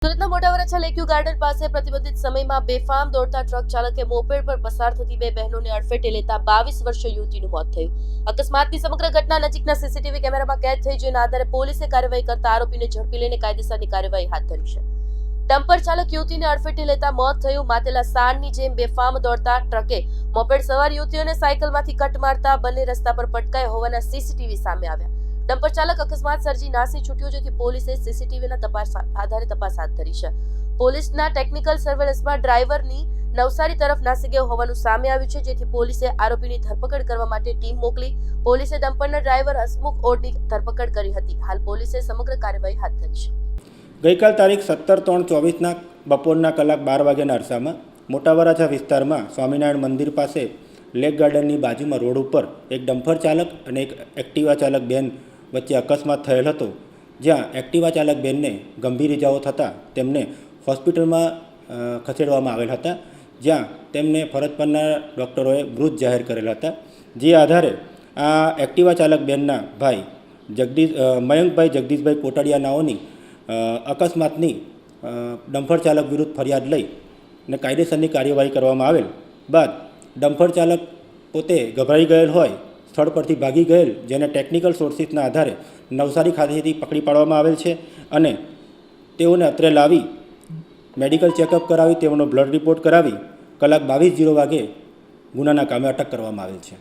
સુરતના મોટા વરાછા લેક્યુ ગાર્ડન પાસે પ્રતિબંધિત સમયમાં બેફામ દોડતા ટ્રક ચાલકે મોપેડ પર પસાર થતી બે બહેનોને અડફેટે લેતા 22 વર્ષીય યુવતીનું મોત થયું. અકસ્માતની સમગ્ર ઘટના નજીકના સીસીટીવી કેમેરામાં કેદ થઈ, જેના આધારે પોલીસે કાર્યવાહી કરતા આરોપીને ઝડપી લઈને કાયદેસરની કાર્યવાહી હાથ ધરી છે. ડમ્પર ચાલક યુવતીને અડફેટે લેતા મોત થયું. માતેલા સાણની જેમ બેફામ દોડતા ટ્રકે મોપેડ સવાર યુવતીઓને સાયકલમાંથી કટ મારતા બંને રસ્તા પર પટકાયા હોવાના સીસીટીવી સામે આવ્યા. ડમ્પર ચાલક અકસ્માત સર્જી નાસી છૂટ્યો, જેથી પોલીસે સીસીટીવીના આધારે તપાસ હાથ ધરી છે. પોલીસના ટેકનિકલ સર્વેલન્સમાં ડ્રાઈવરની નવસારી તરફ નાસી ગયો હોવાનું સામે આવ્યું છે, જેથી પોલીસે આરોપીની ધરપકડ કરવા માટે ટીમ મોકલી. પોલીસે ડમ્પરના ડ્રાઈવર હસમુખ ઓડની ધરપકડ કરી હતી. હાલ પોલીસે સમગ્ર કાર્યવાહી હાથ ધરી છે. ગઈકાલ તારીખ 17/3/24ના બપોરના કલાક 12 વાગ્યાના અરસામાં મોટા વરાછા વિસ્તારમાં સ્વામિનારાયણ મંદિર પાસે લેક ગાર્ડનની બાજુમાં રોડ ઉપર એક ડમ્પર ચાલક અને એક એક્ટિવા ચાલક બેન વચ્ચે અકસ્માત થયેલ હતો, જ્યાં એક્ટિવા ચાલક બેનને ગંભીર ઇજાઓ થતાં તેમને હોસ્પિટલમાં ખસેડવામાં આવેલ હતા, જ્યાં તેમને ફરજ પરના ડૉક્ટરોએ મૃત જાહેર કરેલ હતા. જે આધારે આ એક્ટિવા ચાલક બેનના ભાઈ મયંકભાઈ જગદીશભાઈ કોટડિયા નાઓની અકસ્માતની ડમ્પર ચાલક વિરુદ્ધ ફરિયાદ લઈ અને કાયદેસરની કાર્યવાહી કરવામાં આવેલ બાદ ડમ્પર ચાલક પોતે ગભરાઈ ગયેલ હોય સ્થળ પરથી ભાગી ગયેલ, જેને ટેકનિકલ સોર્સિસના આધારે નવસારી ખાતેથી પકડી પાડવામાં આવેલ છે અને તેઓને અત્રે લાવી મેડિકલ ચેકઅપ કરાવી તેઓનો બ્લડ રિપોર્ટ કરાવી કલાક 22:00 વાગે ગુનાના કામે અટક કરવામાં આવેલ છે.